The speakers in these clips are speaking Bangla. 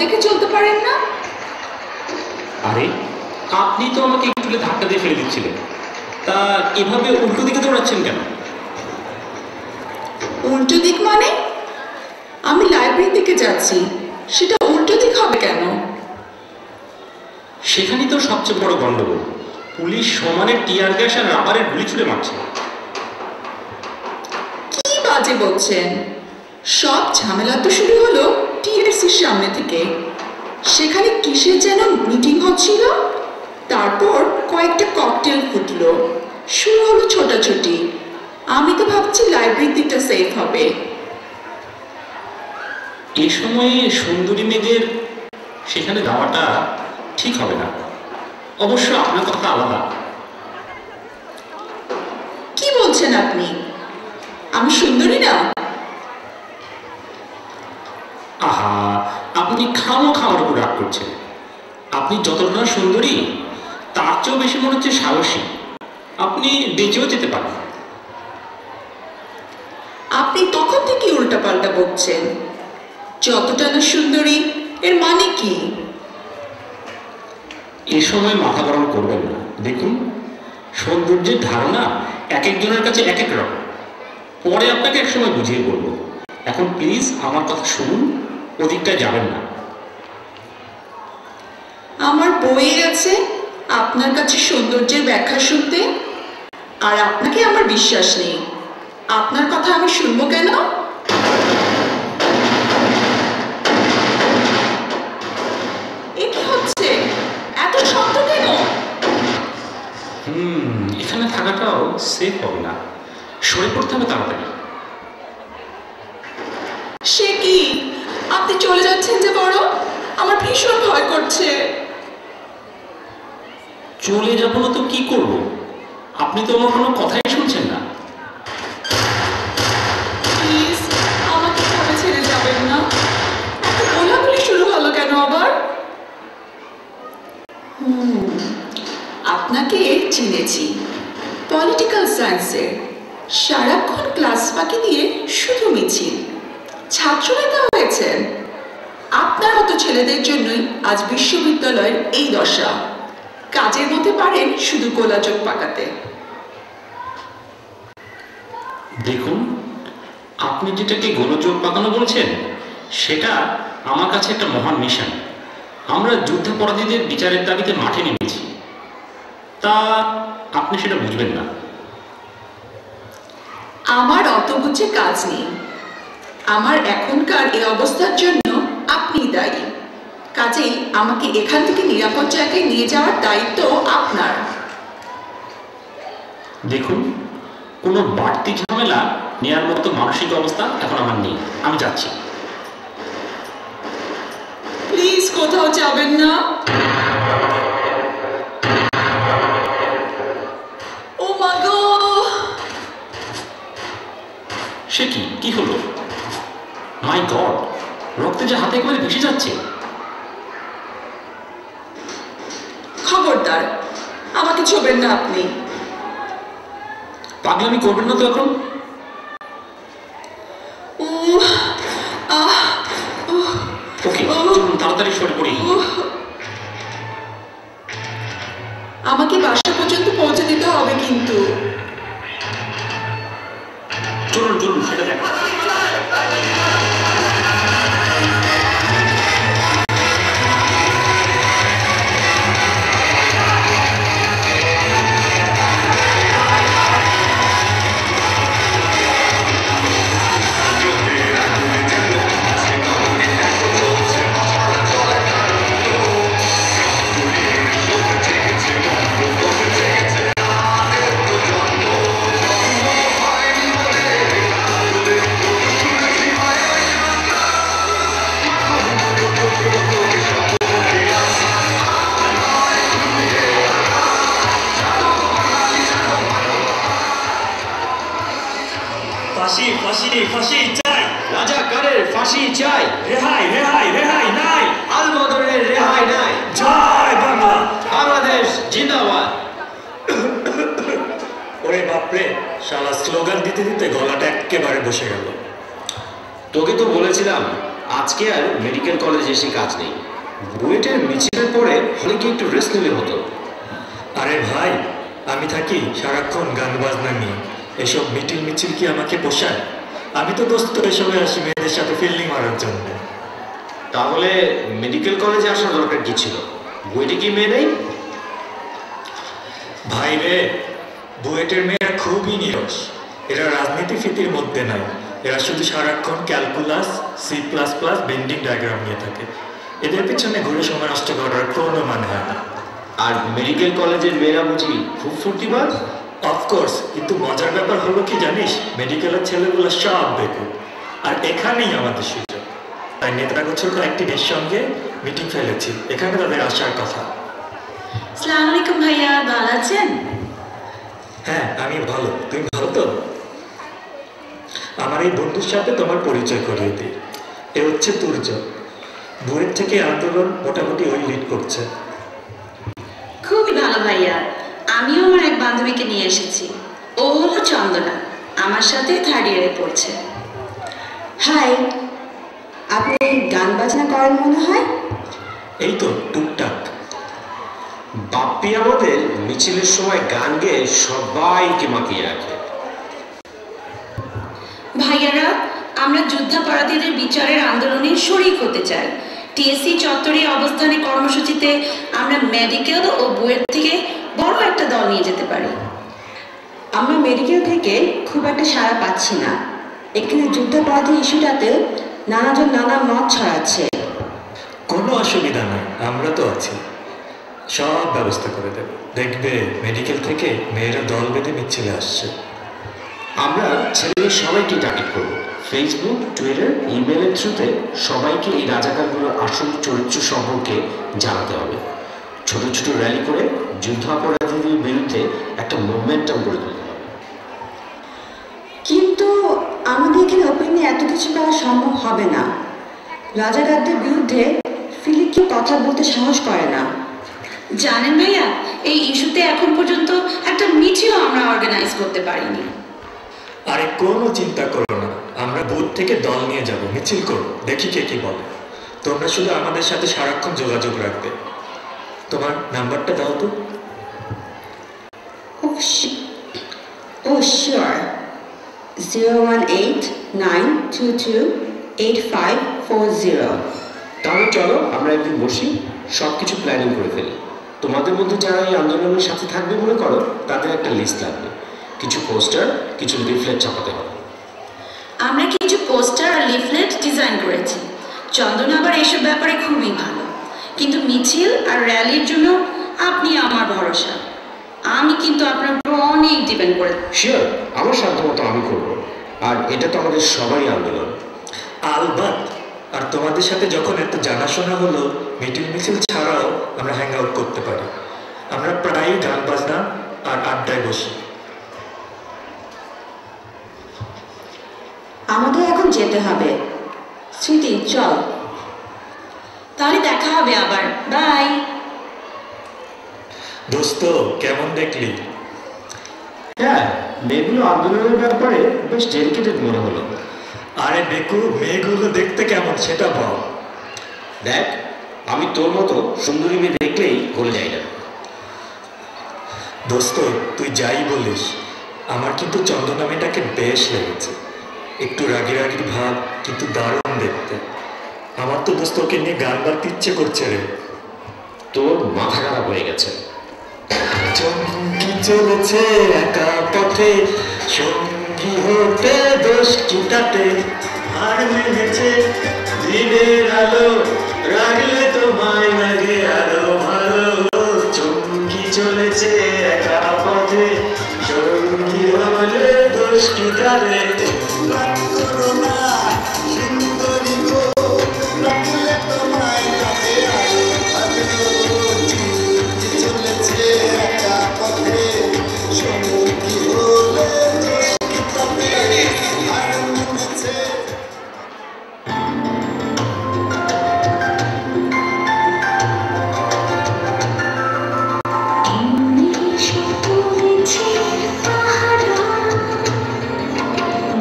দেখে চলতে পারেন না? আরে আপনি তো আমাকে একটু ধাক্কা দিয়ে ফেলে দিচ্ছিলেন, তা এভাবে উল্টো দিকে দৌড়াচ্ছেন কেন? উল্টো দিক মানে? আমি লাইব্রেরির দিকে যাচ্ছি, সেটা উল্টো দিক হবে কেন? সেখানেই তো সবচেয়ে বড় গন্ডগোল। পুলিশ সমানে টিয়ার গ্যাস আর রাবারের গুলি ছুড়ে মারছে। কি বাজে বলছেন? সব ঝামেলা তো শুরু হলো টিএসসির সামনে থেকে। সেখানে কিসের যেন মিটিং হচ্ছিল, তারপর কয়েকটা ককটেল ফুটলো, শুরু হলো ছোটাছুটি। আমি তো ভাবছি লাইব্রেরির দিকটা সেফ হবে। এই সময়ে সুন্দরী মেয়েদের সেখানে যাওয়াটা ঠিক হবে না। অবশ্য আপনার কথা আলাদা। কি বলছেন আপনি? আমি সুন্দরী না? আহা, আপনি খামোখাওয়ার উপর রাগ করছেন। আপনি যতটা সুন্দরী তার চেয়েও বেশি মনে হচ্ছে সাহসী। আপনি বেঁচেও যেতে পারেন। আপনি তখন থেকে উল্টাপাল্টা বকছেন। যতটা না সুন্দরী এর মানে কি? এ সময় মাথা গরম করবেন না। দেখুন, সৌন্দর্যের ধারণা এক একজনের কাছে এক এক রকম। পরে আপনাকে এক সময় বুঝিয়ে বলবো। এখন প্লিজ আমার কথা শুনুন, ওদিকটায় যাবেন না। আমার বইয়ে আছে আপনার কাছে সৌন্দর্যের ব্যাখ্যা শুনতে, আর আপনাকে আমার বিশ্বাস নেই। আপনার কথা আমি শুনবো কেন? এ কি হচ্ছে? এত শব্দ কেন? এখানে থাকাটাও সেফ হবে না, সরে পড়তে হবে তাড়াতাড়ি। সে কি, আপনি চলে যাচ্ছেন যে বড়? আমার ভীষণ ভয় করছে। চলে যাবো না তো কি করব? আপনি তো আমার কোনো কথাই শুনছেন না। প্লিজ আমাকে এভাবে ছেড়ে যাবেন না। এত গোলাগুলি শুরু হলো কেন আবার? আপনাকে চিনেছি, পলিটিক্যাল সায়েন্সের। সারাক্ষণ ক্লাস ফাঁকি দিয়ে শুধু মিছিল। ছাত্র নেতা হয়েছেন। আপনার মতো ছেলেদের জন্যই আজ বিশ্ববিদ্যালয়ের এই দশা। কাজের মধ্যে পারেন শুধু গোলাযোগ পাকাতে। দেখুন, আপনি যেটাকে গোলযোগ পাকানো বলছেন, সেটা আমার কাছে একটা মহান মিশন। আমরা যুদ্ধাপরাধীদের বিচারের দাবিতে মাঠে নেমেছি, তা আপনি সেটা বুঝবেন না। আমার অত বুঝে কাজ নেই। আমার এখনকার এই অবস্থার জন্য আপনি দায়ী। কাজেই আমাকে এখান থেকে নিরাপদ জায়গায় নিয়ে যাওয়ার দায়িত্ব আপনার। দেখুন, কোনো বাড়তি ঝামেলা নেওয়ার মতো মানসিক অবস্থা এখন আমার নেই। আমি যাচ্ছি। প্লিজ কোথাও যাবেন না। ও মা গো! সে কি হলো? মাই গড, রক্তে যে হাতে একেবারে ভেসে যাচ্ছে। খবরদার, আমাকে ছোবেন না আপনি। পাগলামি করবেন না তো এখন। ওকে, চলুন তাড়াতাড়ি সরে পড়ি। আমাকে বাসা পর্যন্ত পৌঁছে দিতে হবে কিন্তু। চলুন সেটা দেখো। ফাঁসি চাই, রাজাকারের ফাঁসি চাই, রেহাই রেহাই রেহাই নাই, আলবদরের রেহাই নাই। জয় বাংলা, বাংলাদেশ জিন্দাবাদ। ওরে বাপরে, শালা স্লোগান দিতে দিতে গলাটা একেবারে বসে গেল। তোকে তো বলেছিলাম আজকে আর মেডিকেল কলেজে এসে কাজ নেই। বুয়েটের মিছিলের পরে হলে কি একটু রেস্ট নিলে হতো। আরে ভাই, আমি থাকি সারাক্ষণ গান বাজনা নিয়ে। এসব মিছিল কি আমাকে পোষায়? আমি তো দোস্ত এসবে আসি মেয়েদের সাথে ফিল্ডিং মারার জন্য। তাহলে মেডিকেল কলেজে আসার দরকার কি ছিল? বুয়েটে কি মেয়ে নেই? ভাই রে, বুয়েটের মেয়েরা খুবই নিরস। এরা রাজনীতি ফিতির মধ্যে নাই। এরা শুধু সারাক্ষণ ক্যালকুলাস, C++, বেন্ডিং ডায়াগ্রাম নিয়ে থাকে। এদের পিছনে ঘুরে সময় নষ্ট করার কোনো মানে হয় না। আর মেডিকেল কলেজের মেয়েরা বুঝি খুব ফুর্তিবাজ? অফকোর্স, কিন্তু মজার ব্যাপার হলো কি জানিস, মেডিকেলের ছেলেগুলো সব বেকুব। আর এখানেই আমাদের সুযোগ। তাই নেত্রা গোছর কয়েকটিদের সঙ্গে মিটিং ফেলেছি, এখানে তাদের আসার কথা। আসসালামু আলাইকুম ভাইয়া, ভালো আছেন? হ্যাঁ, আমি ভালো। তুমি ভালো তো? আমার এই বন্ধুর সাথে তোমার পরিচয় করিয়ে দিই। এ হচ্ছে তুর্য। বুয়েট থেকে আন্দোলন মোটামুটি ওই লিড করছে। খুবই ভালো ভাইয়া। আমিও আমার এক বান্ধবীকে নিয়ে এসেছি। ও হলো চন্দনা, আমার সাথে 3rd ইয়ারে পড়ছে। হাই, আপনি গান বাজনা করেন মনে হয়? এই তো টুকটাক। বাপ্পি আমাদের মিছিলের সময় গান গেয়ে সবাইকে মাতিয়ে রাখে। ভাইয়ারা, আমরা যুদ্ধাপরাধীদের বিচারের আন্দোলনে শরিক হতে চাই। টিএসসি চত্বরে অবস্থানে কর্মসূচিতে আমরা মেডিকেল ও বুয়েট থেকে বড় একটা দল নিয়ে যেতে পারি। আমরা মেডিকেল থেকে খুব একটা সাড়া পাচ্ছি না। এখানে যুদ্ধাপরাধী ইস্যুটাতে নানাজন নানা মত ছড়াচ্ছে। কোনো অসুবিধা নাই, আমরা তো আছি। সব ব্যবস্থা করে দেব। দেখবে মেডিকেল থেকে মেয়েরা দল বেঁধে মিছিলে আসছে। আমরা ছেলেদের সবাইকে টার্গেট করব। ফেসবুক, টুইটার, ইমেলের থ্রুতে সবাইকে এই রাজাকারগুলোর আসল চরিত্র সম্পর্কে জানাতে হবে। ছোট ছোট র্যালি করে যুদ্ধাপরাধীদের বিরুদ্ধে একটা মোমেন্টাম গড়ে তুলতে হবে। কিন্তু আমাদের এখানে ওপেনে এত কিছু করা সম্ভব হবে না। রাজাকারদের বিরুদ্ধে ফিলিপ কেউ কথা বলতে সাহস করে না। জানেন ভাইয়া, এই ইস্যুতে এখন পর্যন্ত একটা মিছিলও আমরা অর্গানাইজ করতে পারিনি। আরে কোনো চিন্তা করো না, আমরা বুথ থেকে দল নিয়ে যাব, মিছিল করব, দেখি কে কি বলে। তোমরা শুধু আমাদের সাথে সারাক্ষণ যোগাযোগ রাখবে। তোমার নাম্বারটা দাও তো। Oh, sure. 018-922-8540. তাহলে চলো আমরা একদিন বসি, সব কিছু প্ল্যানিং করে ফেলি। তোমাদের মধ্যে যারা এই আন্দোলনের সাথে থাকবে মনে করো, তাদের একটা লিস্ট লাগবে। কিছু পোস্টার, কিছু লিফলেট ছাপাতে হবে। আমরা কিছু পোস্টার আর লিফলেট ডিজাইন করেছি। চন্দন আবার এসব ব্যাপারে খুবই ভালো। কিন্তু মিছিল আর র্যালির জন্য আপনি আমার ভরসা। আমি কিন্তু আপনার উপর অনেক ডিপেন্ড করে। শিওর, আমার সাধ্যমতো আমি করব। আর এটা তো আমাদের সবারই আন্দোলন। আলবাত। আর তোমাদের সাথে যখন এত জানাশোনা হলো, মিছিল ছাড়াও আমরা হ্যাং আউট করতে পারি। আমরা প্রায়ই গান বাজনা আর আড্ডায় বসি। আমাদের এখন যেতে হবে। স্মৃতি, চল। তাহলে দেখা হবে আবার। বাই। দোস্ত, কেমন দেখলি? হ্যাঁ, মেয়েগুলো আন্দোলনের ব্যাপারে বেশ ডেডিকেটেড মনে হলো। আরে বেকু, মেয়েগুলো দেখতে কেমন সেটা বল। দেখ, আমি তোর মতো সুন্দরী মেয়ে দেখলেই গলে যাই না। দোস্ত, তুই যাই বলিস, আমার কিন্তু চন্দনা মেয়েটাকে বেশ লেগেছে। একটু রাগি রাগির ভাব, কিন্তু দারুণ দেখতে। আমার তো দোস্ত ওকে নিয়ে গান গাইতে ইচ্ছে করছে রে। তোর মাথা খারাপ হয়ে গেছে। চমকি চলেছে একা পথে, সঙ্গী হতে দোষ কি তাতে। আর মেনেছে দিনের আলো, রাগলে তোমায় লাগে আরো ভালো। চমকি চলেছে একা পথে, সঙ্গী হলে দোষ কি তাতে।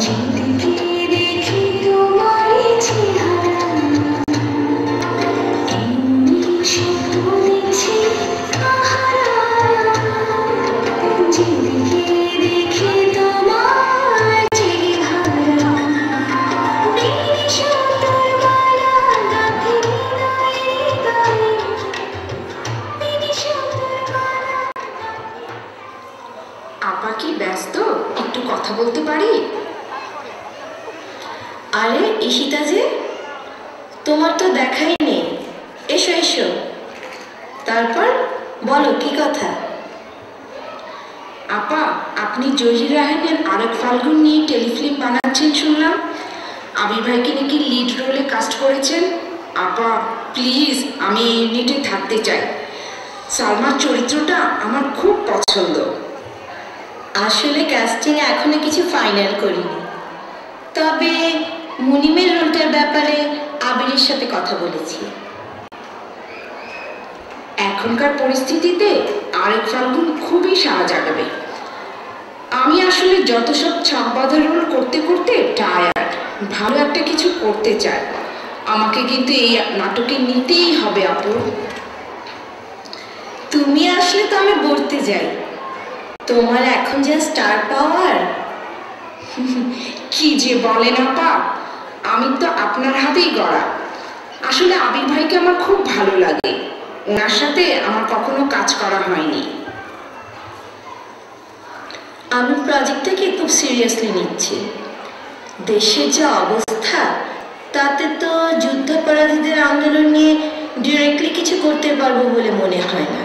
জীবন ঈশিতা যে, তোমার তো দেখাই নেই। এসো এসো, তারপর বলো কি কথা? আপা, আপনি জহির রায়হানের আরেক ফাল্গুন নিয়ে টেলিফিল্ম বানাচ্ছেন শুনলাম। আবির ভাইকে নাকি লিড রোলে কাস্ট করেছেন। আপা প্লিজ, আমি এই ইউনিটে থাকতে চাই। সালমার চরিত্রটা আমার খুব পছন্দ। আসলে কাস্টিং এখনো কিছু ফাইনাল করিনি, তবে মুনিমের রোলটার ব্যাপারে আবিরের সাথে কথা বলেছি। এখনকার পরিস্থিতিতে আরেক ফাল্গুন খুবই সাড়া জাগাবে। আমি আসলে যত সব ছাপ বাঁধা রোল করতে করতে টায়ার্ড। ভালো একটা কিছু করতে চাই। আমাকে কিন্তু এই নাটকে নিতেই হবে আপু। তুমি আসলে তো আমি বলতে যাই, তোমার এখন যা স্টার পাওয়ার। কি যে বলেন আপা, আমি তো আপনার হাতেই গড়া। আসলে আবির ভাইকে আমার খুব ভালো লাগে। ওনার সাথে আমার কখনো কাজ করা হয়নি। আমি প্রজেক্টটাকে খুব সিরিয়াসলি নিচ্ছি। দেশের যা অবস্থা, তাতে তো যুদ্ধাপরাধীদের আন্দোলন নিয়ে ডিরেক্টলি কিছু করতে পারবো বলে মনে হয় না।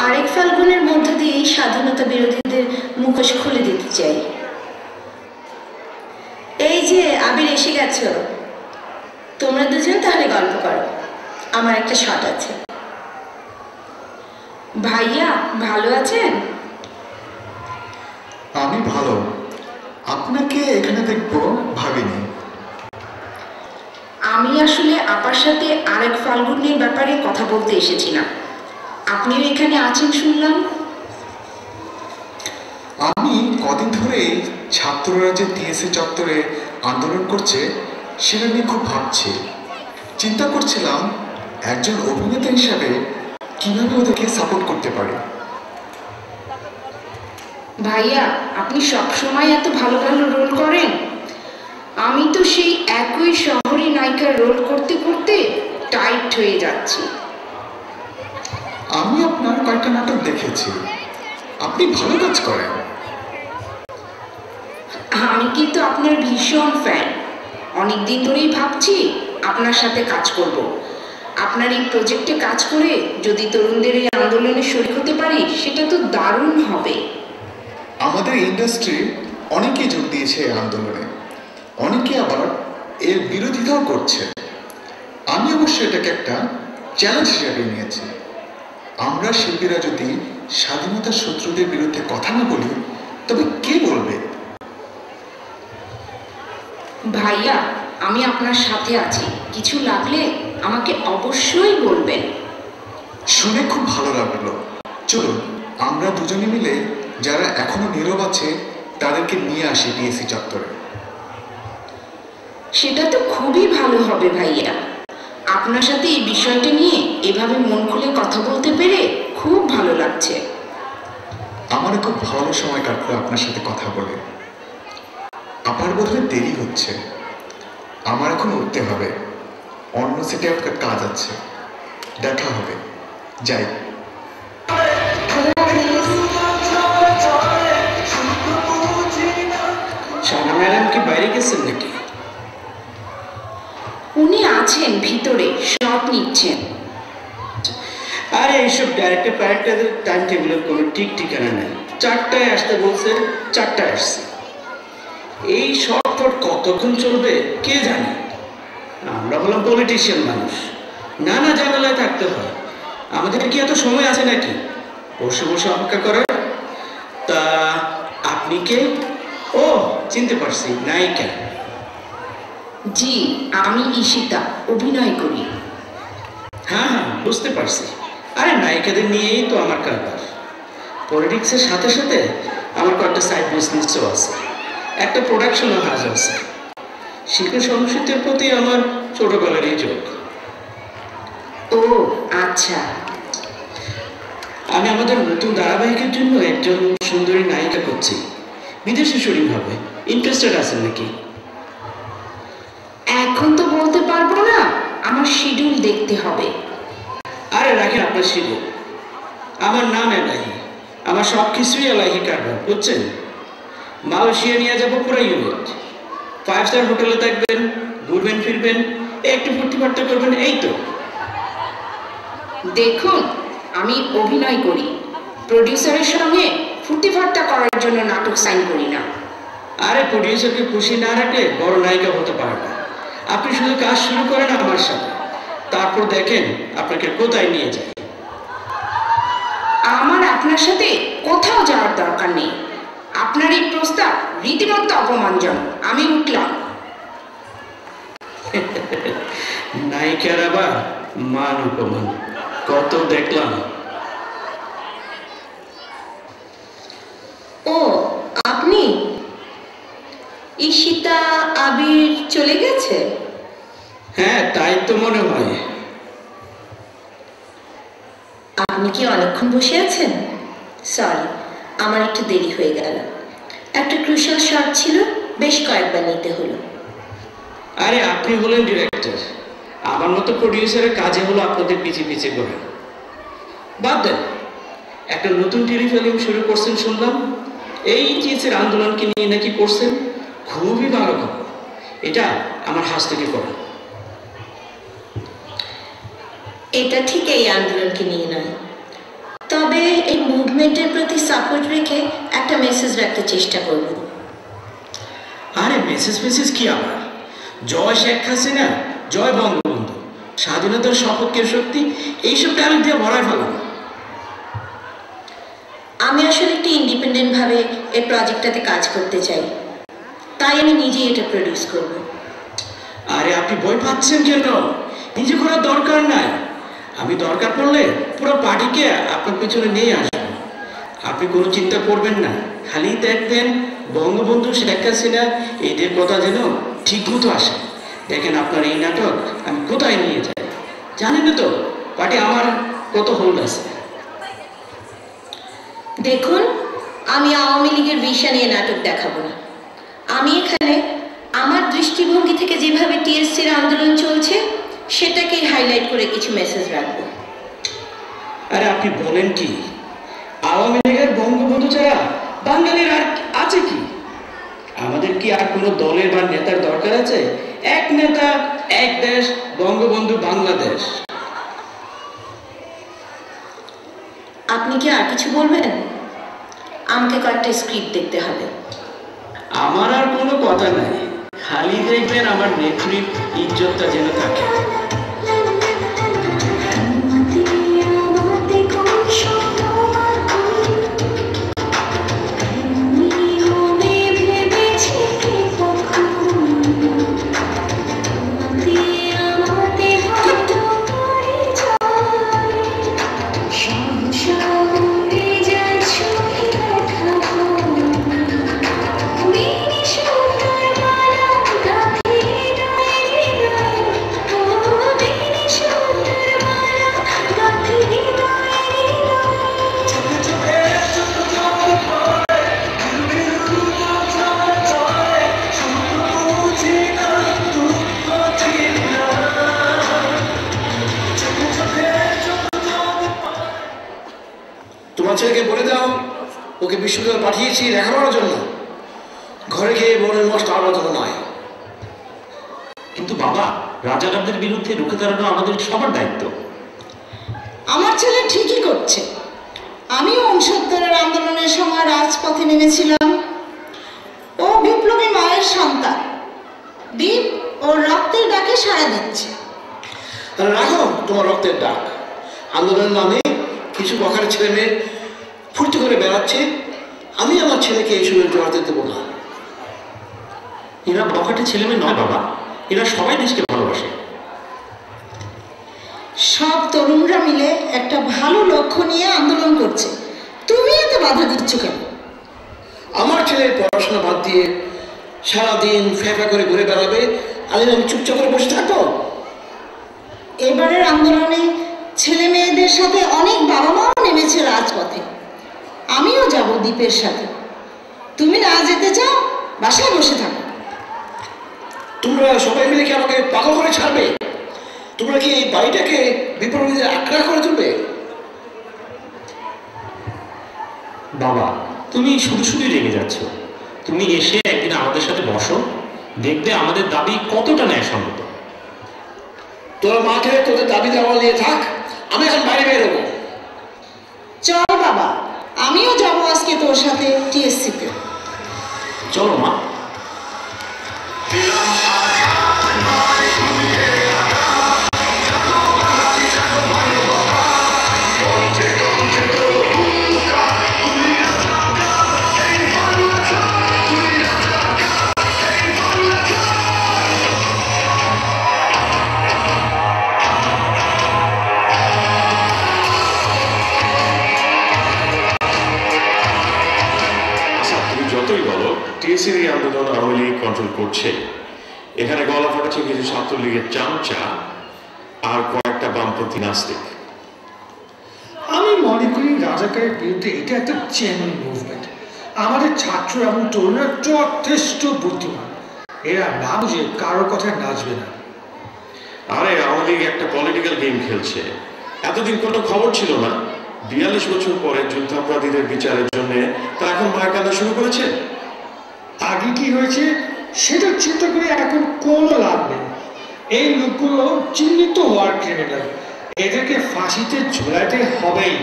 আরেক ফাল্গুনের মধ্য দিয়ে স্বাধীনতা বিরোধীদের মুখোশ খুলে দিতে চাই। এই যে আবির এসে গেছ, তোমরা দুজন তাহলে গল্প করো, আমার একটা শট আছে। ভাইয়া ভালো আছেন? আমি ভালো। আপনাকে এখানে দেখবো ভাবিনি। আমি আসলে আপার সাথে আরেক ফাল্গুনের ব্যাপারে কথা বলতে এসেছিলাম। আপনিও এখানে আছেন শুনলাম। আমি কদিন ধরে ছাত্ররা যে টিএসসি চত্বরে আন্দোলন করছে সেটা নিয়ে খুব ভাবছি। চিন্তা করছিলাম একজন অভিনেতা হিসাবে কিভাবে ওদেরকে সাপোর্ট করতে পারি। ভাইয়া, আপনি সবসময় এত ভালো ভালো রোল করেন। আমি তো সেই একই শহরে নায়িকার রোল করতে করতে টাইট হয়ে যাচ্ছি। আমি আপনার কয়েকটা নাটক দেখেছি, আপনি ভালো কাজ করেন। আমি কিন্তু আপনার ভীষণ ফ্যান। অনেকদিন ধরেই ভাবছি আপনার সাথে কাজ করব। আপনার এই প্রজেক্টে কাজ করে যদি তরুণদের এই আন্দোলনে শরীক হতে পারি, সেটা তো দারুণ হবে। আমাদের ইন্ডাস্ট্রি অনেকেই যোগ দিয়েছে এই আন্দোলনে, অনেকে আবার এর বিরোধিতাও করছে। আমি অবশ্য এটাকে একটা চ্যালেঞ্জ হিসেবে নিয়েছি। আমরা শিল্পীরা যদি স্বাধীনতার শত্রুদের বিরুদ্ধে কথা না বলি, তবে কে বলবে? ভাইয়া, আমি আপনার সাথে আছি। কিছু লাগলে আমাকে অবশ্যই বলবেন। শুনে খুব ভালো লাগলো। চলুন আমরা দুজনে মিলে যারা এখনো নীরব আছে তাদেরকে নিয়ে আসি টিএসসি চত্বরে। সেটা তো খুবই ভালো হবে ভাইয়া। আপনার সাথে এই বিষয়টা নিয়ে এভাবে মন খুলে কথা বলতে পেরে খুব ভালো লাগছে। আমারও খুব ভালো সময় কাটলো আপনার সাথে কথা বলে। আপনার বোধহয় দেরি হচ্ছে, আমার এখন উঠতে হবে। অন্য সেটে আপনার কাজ আছে, দেখা হবে, যাই। শাহানা ম্যাডাম কি বাইরে গেছেন নাকি? উনি আছেন ভিতরে, শট নিচ্ছেন। আরে এইসব ডাইরেক্টর টাইম টেবিলের কোনো ঠিক ঠিকানা নেই। 4টায় আসতে বলছে, 4টায় আসছে। এই শর্ট কতক্ষণ চলবে কে জানে। আমরা হলাম পলিটিশিয়ান মানুষ, নানা ঝামেলায় থাকতে হয়। আমাদের কি এত সময় আছে নাকি বসে বসে অপেক্ষা করার? তা আপনি কে? ও, চিনতে পারছি, নায়িকা। জি, আমি ঈশিতা, অভিনয় করি। হ্যাঁ হ্যাঁ, বুঝতে পারছি। আরে নায়িকাদের নিয়েই তো আমার কারবার। পলিটিক্সের সাথে সাথে আমার কয়েকটা সাইড বিজনেসও আছে, একটা প্রোডাকশনও হাজ আছে। শিল্পী সংস্কৃতির প্রতি আমার ছোটবেলারই যোগ। ও আচ্ছা। আমি আমাদের নতুন ধারাবাহিকের জন্য একজন সুন্দরী নায়িকা করছি, বিদেশি শুটিং হবে। ইন্টারেস্টেড আছেন নাকি? এখন তো বলতে পারবো না, আমার শিডিউল দেখতে হবে। আরে রাখেন আপনার শিডিউল। আমার নাম এলাহি, আমার সব কিছুই এলাহি কারবার, বুঝছেন? মালয়েশিয়া নিয়ে যাবো পুরো ইউনিট। 5 স্টার হোটেলে থাকবেন, ঘুরবেন ফিরবেন, একটু ফুর্তি ফার্তা করবেন, এই তো। দেখুন, আমি অভিনয় করি, প্রডিউসারের সঙ্গে ফুর্তি ফার্তা করার জন্য নাটক সাইন করি না। আরে প্রডিউসারকে খুশি না রাখলে বড় নায়িকা হতে পারে না। আপনি শুধু কাজ শুরু করেন আমার সাথে, তারপর দেখেন আপনাকে কোথায় নিয়ে যায়। আমার আপনার সাথে কোথাও যাওয়ার দরকার নেই। আপনার এই প্রস্তাব রীতিমতো অপমানজনক। আমি উঠলাম। নায়িকার আবার মান উপমান কত দেখলাম। ও আপনি? ঈশিতা আবির চলে গেছে? হ্যাঁ, তাই তো মনে হয়। আপনি কি অনেকক্ষণ বসে আছেন? সরি, আমার একটু দেরি হয়ে গেল। একটা ক্রুশাল শট ছিল, বেশ কয়েকবার নিতে হলো। আরে আপনি হলেন ডিরেক্টর, আমার মতো প্রডিউসারের কাজে হলো আপনাদের পিছিয়ে পিছিয়ে করে। বাদ দেন, একটা নতুন টেলিফিল্ম শুরু করছেন শুনলাম। এই টিএসের আন্দোলনকে নিয়ে নাকি করছেন, খুবই ভালো খবর। এটা আমার হাত থেকে করেন। এটা ঠিক এই আন্দোলনকে নিয়ে নয়, তবে এই মুভমেন্টের প্রতি সাপোর্ট রেখে একটা মেসেজ রাখতে চেষ্টা করব। আরে মেসেজ কি আবার? জয় শেখ হাসিনা, জয় বঙ্গবন্ধু, স্বাধীনতার সপক্ষের শক্তি, এইসব ট্যালেন্ট দিয়ে ভরায় ফেলাম। আমি আসলে একটু ইন্ডিপেন্ডেন্ট ভাবে এই প্রজেক্টটাতে কাজ করতে চাই, তাই আমি নিজেই এটা প্রডিউস করব। আরে আপনি ভয় পাচ্ছেন কেন? নিজে করার দরকার নাই। আমি দরকার পড়লে পুরো পার্টিকে আপনার পেছনে নিয়ে আসবো। আপনি কোনো চিন্তা করবেন না, খালি দেখবেন বঙ্গবন্ধু, শেখ হাসিনা এদের কথা যেন ঠিক মতো আসে। দেখেন আপনার এই নাটক আমি কোথায় নিয়ে যাই। জানেন তো পার্টি আমার কত হোল্ড আছে। দেখুন, আমি আওয়ামী লীগের ভিসা নিয়ে নাটক দেখাবো না। আমি এখানে আমার দৃষ্টিভঙ্গি থেকে যেভাবে টিএসসির আন্দোলন চলছে সেটাকেই হাইলাইট করে কিছু মেসেজ রাখবো। আরে আপনি বলেন কি? আওয়ামী লীগের বঙ্গবন্ধু ছাড়া বাঙালির আর আছে কি? আমাদের কি আর কোনো দলের বা নেতার দরকার আছে? এক নেতা, এক দেশ, বঙ্গবন্ধু বাংলাদেশ। আপনি কি আর কিছু বলবেন? আমাকে কয়েকটা স্ক্রিপ্ট দেখতে হবে। আমার আর কোনো কথা নাই, খালি দেখবেন আমার নেত্রীর ইজ্জতটা যেন থাকে। ছেলেকে বলে দাও ওকে বিশ্ববিদ্যালয়ে পাঠিয়েছি লেখাপড়ার জন্য, ঘরে গিয়ে মনের মশলা আলার জন্য নয়। কিন্তু বাবা, রাজাকারদের বিরুদ্ধে রুখে দাঁড়ানো আমাদের সবার দায়িত্ব। আমার ছেলে ঠিকই করছে। আমিও 69-এর আন্দোলনের সময় রাজপথে নেমেছিলাম। ও বিপ্লবী মায়ের সন্তান। দীপ ওর রক্তের ডাকে সাড়া দিচ্ছে। রাখো তোমার রক্তের ডাক। আন্দোলনের নামে কিছু বখারের ছেলে মেয়ে ফুর্তি করে বেড়াচ্ছে, আমি আমার ছেলেকে এইসবের জড়াতে দেবো না। এরা বখাটে ছেলে মেয়ে নয় বাবা, এরা সবাই দেশকে ভালোবাসে। সব তরুণরা মিলে একটা ভালো লক্ষ্য নিয়ে আন্দোলন করছে, তুমি এত বাধা দিচ্ছ কেন? আমার ছেলের পড়াশোনা বাদ দিয়ে সারাদিন ফ্যাঁকা করে ঘুরে বেড়াবে, আর আমি চুপচাপ করে বসে থাকবো? এবারের আন্দোলনে ছেলে মেয়েদের সাথে অনেক বাবা মাও নেমেছে রাজপথে। আমিও যাব দীপের সাথে। তুমি না যেতে চাও, বাসায় বসে থাকো। তোমরা সবাই মিলে কি আমাকে পাগল করে ছাড়বে? তোমরা কি এই বাড়িটাকে বিপ্লবীদের আক্রমণ করে তুলবে? বাবা, তুমি শুধু শুধুই রেগে যাচ্ছ। তুমি এসে একদিন আমাদের সাথে বসো, দেখবে আমাদের দাবি কতটা ন্যায়সঙ্গত। তোরা মাঠে তোদের দাবি দেওয়া নিয়ে থাক, আমি এখন বাইরে বেরোবো। চল বাবা, আমিও যাবো আজকে তোর সাথে টিএসসি তে। চলো মা। যতই বলো টিএসসির এই আন্দোলন আওয়ামী লীগ কন্ট্রোল করছে। এখানে গলা ফাটাচ্ছে কিছু ছাত্রলীগের চামচা আর কয়েকটা বামপন্থী নাস্তিক। আমি মনে করি রাজাকারের বিরুদ্ধে এটা একটা জেনুইন মুভমেন্ট। আমাদের ছাত্র এবং তরুণরা যথেষ্ট বুদ্ধিমান, এরা না বুঝে কারোর কথায় নাচবে না। আরে আওয়ামী লীগ একটা পলিটিক্যাল গেম খেলছে। এতদিন কোনো খবর ছিল না, ৪২ বছর পরে যুদ্ধাপরাধীদের বিচারের জন্য তারা এখন মায়ের কান্না শুরু করেছে। আগে কি হয়েছে সেটা চিন্তা করে এখন কোনো লাভ নেই। এই লোকগুলো চিহ্নিত হওয়ার ক্রিমিনাল, এদেরকে ফাঁসিতে ঝুলাইতে হবেই।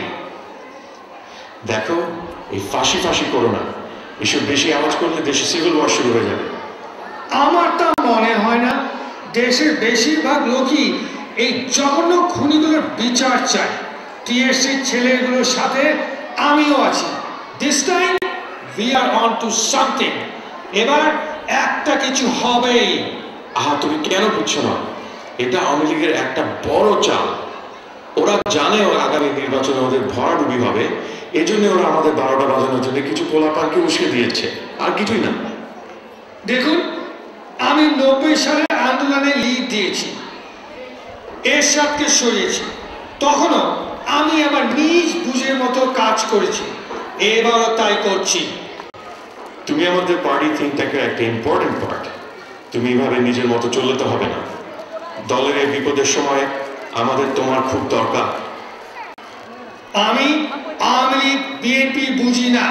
দেখো, এই ফাঁসি ফাঁসি করো না, এসব বেশি আওয়াজ করলে দেশে সিভিল ওয়ার শুরু হয়ে যাবে। আমার তা মনে হয় না। দেশের বেশিরভাগ লোকই এই জঘন্য খুনিগুলোর বিচার চায়। টিএসসির ছেলেগুলোর সাথে আমিও আছি। This time we are on to something. এবার একটা কিছু হবেই। তুমি কেন বুঝছো না? এটা আওয়ামী লীগের একটা বড় চাল। ওরা জানে ওরা আগামী নির্বাচনে ওদের ভরাডুবি হবে, এজন্য ওরা আমাদের ১২টা বাজানোর জন্য কিছু পোলাপানকে উস্কে দিয়েছে, আর কিছুই না। দেখুন, আমি ৯০ সালে আন্দোলনে লিড দিয়েছি, এরশাদকে সরিয়েছি। তখনও আমি আমার নিজ বুঝের মতো কাজ করেছি, এবারও তাই করছি। তুমি আমাদের পার্টি থিঙ্ক ট্যাঙ্কের একটা ইম্পর্টেন্ট পার্ট। তুমি এভাবে নিজের মতো চললে তো হবে না। দলের এই বিপদের সময় আমাদের তোমার খুব দরকার। আমি আওয়ামী লীগ বিএনপি বুঝি না।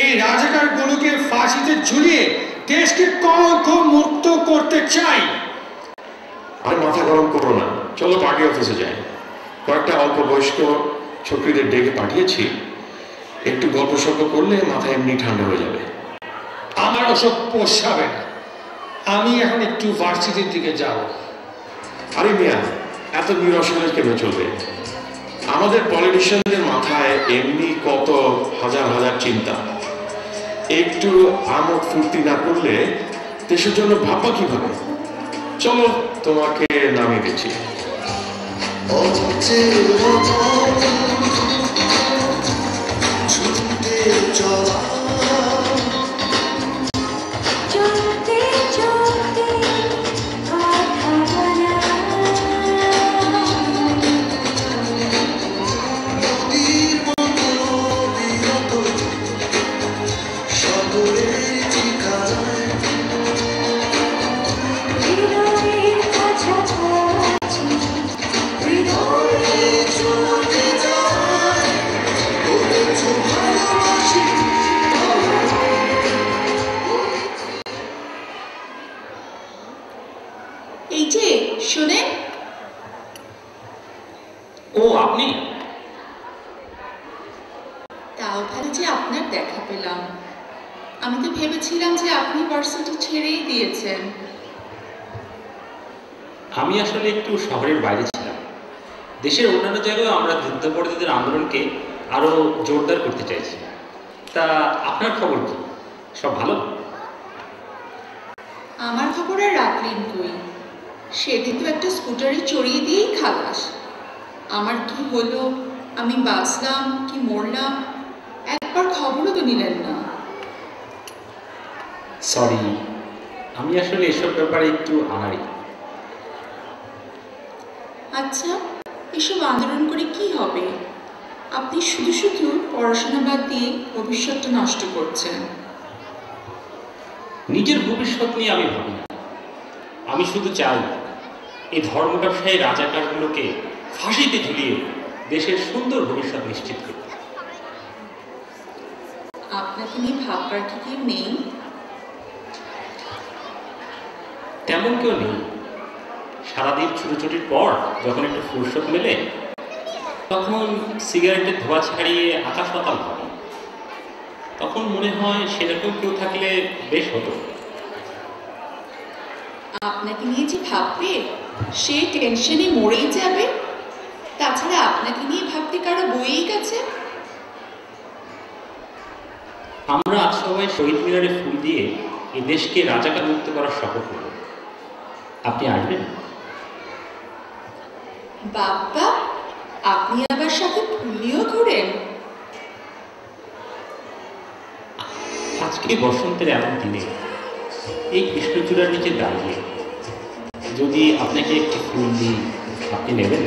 এই রাজাকারগুলোকে ফাঁসিতে ঝুলিয়ে দেশকে কলঙ্ক মুক্ত করতে চাই। আর মাথা গরম করো না, চলো পার্টি অফিসে যাই। কয়েকটা অল্প বয়স্ক ছোকরিদের ডেকে পাঠিয়েছি, একটু গল্প সল্প করলে মাথা এমনি ঠান্ডা হয়ে যাবে। আমার ওসব পোষাবে না। আমি এখন একটু ভার্সিটির দিকে যাব। আরে মিয়া, এত নিরসনের কেন চলবে? আমাদের পলিটিশিয়ানদের মাথায় এমনি কত হাজার হাজার চিন্তা। একটু আমোদ ফুর্তি না করলে দেশের জন্য ভাববা কিভাবে? চলো তোমাকে নামিয়ে দিচ্ছি। এই যে শুনেন। ও আপনি? তাও ভালো যে আপনার দেখা পেলাম। আমি তো ভেবেছিলাম যে আপনি ভার্সিটি ছেড়েই দিয়েছেন। আমি আসলে একটু শহরের বাইরে ছিলাম। দেশের অন্যান্য জায়গায় আমরা যুদ্ধাপরাধীদের আন্দোলনকে আরো জোরদার করতে চাইছি। তা আপনার খবর কি? সব ভালো? আমার খবর আর রাখলেন কই? সেদিন তো একটা স্কুটারে চড়িয়ে দিয়েই খালাস। আমার কি হলো, আমি বাঁচলাম কি মরলাম, একবার খবরও তো নিলেন না। সরি, আমি আসলে এসব ব্যাপারে একটু আনাড়ি। আচ্ছা, এসব আন্দোলন করে কি হবে? আপনি শুধু শুধু পড়াশোনা বাদ দিয়ে ভবিষ্যৎটা নষ্ট করছেন। নিজের ভবিষ্যৎ নিয়ে আমি ভাবি না। আমি শুধু চাই এই ধর্ম ব্যবসায়ী রাজাকারগুলোকে ফাঁসিতে ঝুলিয়ে দেশের সুন্দর ভবিষ্যৎ নিশ্চিত করতে। আপনাকে নিয়ে ভাববার কি কেউ নেই? তেমন কেউ নেই। সারাদিন ছুটোছুটির পর যখন একটু ফুরসত মেলে তখন সিগারেটের ধোঁয়া ছাড়িয়ে আকাশ পাতাল হয়। তখন মনে হয় সেরকম কেউ থাকলে বেশ হতো। আপনাকে নিয়ে যে ভাববে সে টেনশনে মরেই যাবে। তাছাড়া আপনাকে নিয়ে ভাবতে কারো বইয়েই গেছে। আমরা আজ সবাই শহীদ মিনারে ফুল দিয়ে এই দেশকে রাজাকার মুক্ত করার শপথ করব। আপনি আসবেন? বাবা, আপনি আবার সাথে ফুলিও ঘুরেন? আজকে বসন্তের এমন দিনে এই কৃষ্ণচূড়ার নিচে দাঁড়িয়ে যদি আপনাকে একটি ফুল দিই, আপনি নেবেন?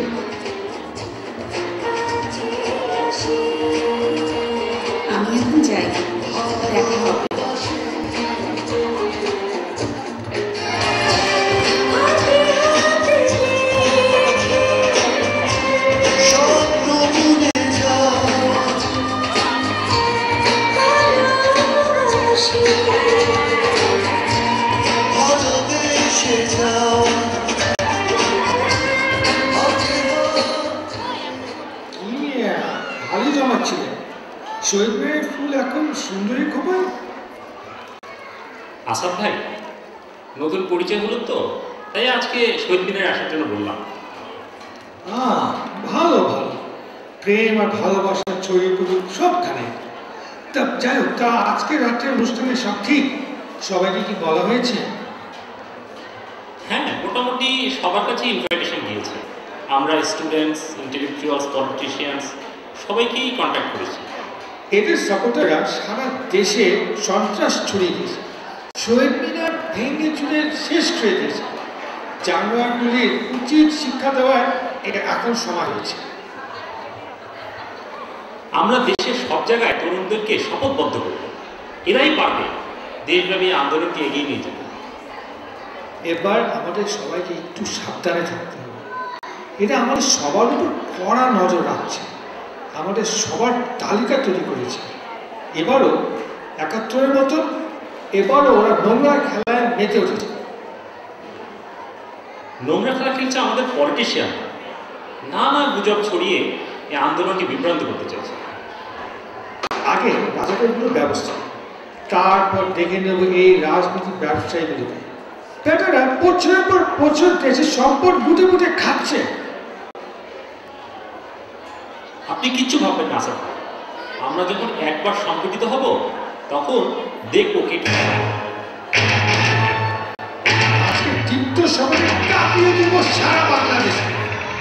আমি এখন যাই, দেখা হবে। ভালোই জমাচ্ছিলেন। শহীদ মিনারের ফুল এখন সুন্দরী খোপা। আসাদ ভাই, নতুন পরিচয় হলো তো, তাই আজকে শহীদ মিনারে আসার জন্য বললাম। ভালো ভালো, প্রেম আর ভালোবাসা ছড়িয়ে পড়ুক সবখানে। তা যাই হোক, তা আজকে রাত্রের অনুষ্ঠানে সব ঠিক? সবাইকে কি বলা হয়েছে? হ্যাঁ, মোটামুটি সবার কাছে ইনভাইটেশন গিয়েছে। আমরা স্টুডেন্টস, ইন্টেলেকচুয়ালস, পলিটিশিয়ানস সবাইকেই কন্ট্যাক্ট করেছি। এদের সাপোর্টাররা সারা দেশে সন্ত্রাস ছড়িয়ে দিয়েছে, শহীদ মিনার ভেঙে চুরে শেষ করে দিয়েছে। জানোয়ারগুলির উচিত শিক্ষা দেওয়ার এটা এখন সময় হয়েছে। আমরা দেশের সব জায়গায় তরুণদেরকে শপথবদ্ধ করব, এরাই পারবে দেশব্যাপী আন্দোলনকে এগিয়ে নিয়ে যেতে। এবার আমাদের সবাইকে একটু সাবধানে থাকতে হবে। এটা আমাদের সবার উপর কড়া নজর রাখছে, আমাদের সবার তালিকা তৈরি করেছে। এবারও ৭১-এর মতো এবারও ওরা নোংরা খেলায় মেতে উঠেছে। নোংরা খেলা খেলছে আমাদের পলিটিশিয়ান, নানা গুজব ছড়িয়ে এই আন্দোলনকে বিভ্রান্ত করতে চাইছে। আগে রাজাকারগুলোর ব্যবস্থা, তারপর দেখে নেব এই রাজনীতির ব্যবসায়ীগুলোকে। বেটারা বছরের পর বছর দেশের সম্পদ গুটে গুটে খাচ্ছে। আপনি কিচ্ছু ভাববেন না স্যার, আমরা যখন একবার সংগঠিত হব তখন দেখবো কে। আজকে দীপ্ত সমাজে কাঁপিয়ে দিব সারা বাংলাদেশে।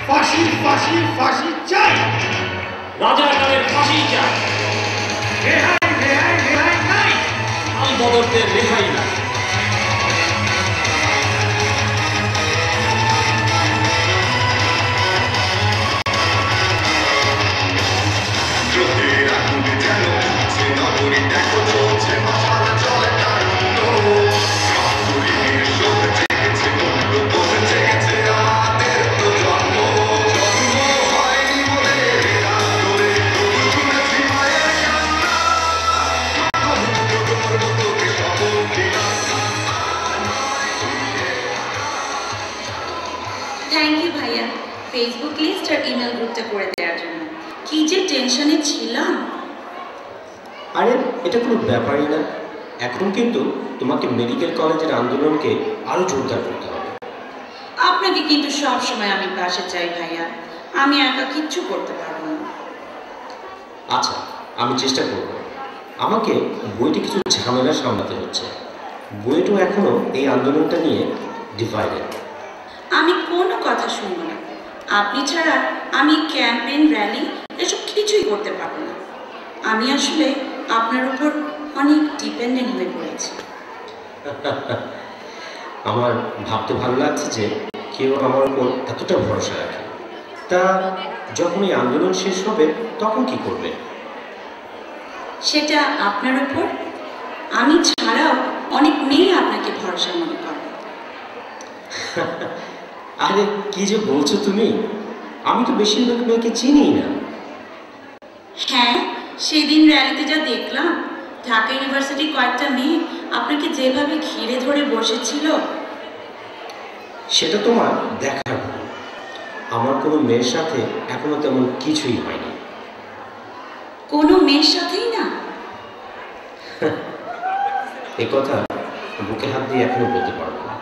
ফাঁসি ফাঁসি ফাঁসি চাই, রাজাকারের ফাঁসি চাই, রেহাই রেহাই রেহাই নাই, আলবদরদের রেহাই নাই। থ্যাংক ইউ ভাইয়া, ফেসবুক লিস্ট আর ইমেল গ্রুপটা করে দেওয়ার জন্য। কি যে টেনশনে ছিলাম। আরে এটা কোনো ব্যাপারই না। এখন কিন্তু তোমাকে মেডিকেল কলেজের আন্দোলনকে আরো জোরদার করতে হবে। আপনাকে কিন্তু সব সময় আমি পাশে চাই ভাইয়া, আমি একা কিচ্ছু করতে পারবো না। আচ্ছা, আমি চেষ্টা করব। আমাকে বইটি কিছু ঝামেলা সামলাতে হচ্ছে। বইটাও এখনো এই আন্দোলনটা নিয়ে ডিভাইডেড। আমি কোনো কথা শুনবো না। আপনি ছাড়া আমি ক্যাম্পেইন, র্যালি এসব কিছুই করতে পারবো না। আমি আসলে আপনার উপর অনেক ডিপেন্ডেন্ট হয়ে পড়েছি। আমার ভাবতে ভালো লাগছে যে কেউ আমার উপর এতটা ভরসা রাখে। তা যখন এই আন্দোলন শেষ হবে তখন কি করবে? সেটা আপনার উপর। আমি ছাড়াও অনেক মেয়ে আপনাকে ভরসা মনে করে। আরে কি যে বলছো তুমি, আমি তো বেশিরভাগ মেয়েকে চিনি না। হ্যাঁ, সেদিন র্যালিতে যা দেখলাম, ঢাকা ইউনিভার্সিটির কয়েকটা মেয়ে আপনাকে যেভাবে ঘিরে ধরে বসেছিল। সেটা তোমার দেখার ভুল। আমার কোনো মেয়ের সাথে এখনো তেমন কিছুই হয়নি। কোনো মেয়ের সাথেই না? এ কথা বুকে হাত দিয়ে এখনো বলতে পারবো না।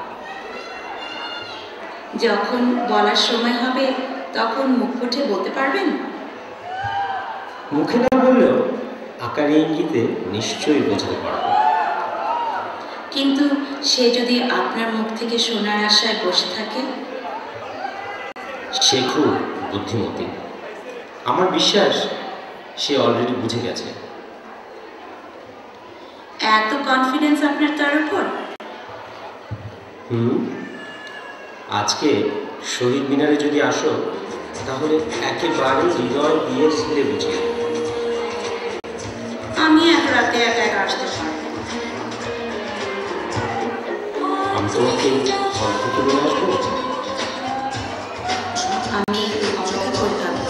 যখন বলার সময় হবে তখন মুখ ফুটে বলতে পারবেন? মুখে না বললেও আকারে ইঙ্গিতে নিশ্চয়ই বোঝাতে পারবো। কিন্তু সে যদি আপনার মুখ থেকে শোনার আশায় বসে থাকে? সে খুব বুদ্ধিমতী। আমার বিশ্বাস সে অলরেডি বুঝে গেছে। এত কনফিডেন্স আপনার তার উপর? আজকে শহীদ মিনারে যদি আসো তাহলে একেবারে হৃদয় দিয়ে ছিঁড়ে বুঝে। আমি এক রাতে একা একা আসতে পারবো। আমি তোমাকে হল থেকে নিয়ে আসবো। আমি অপেক্ষা করে থাকবো।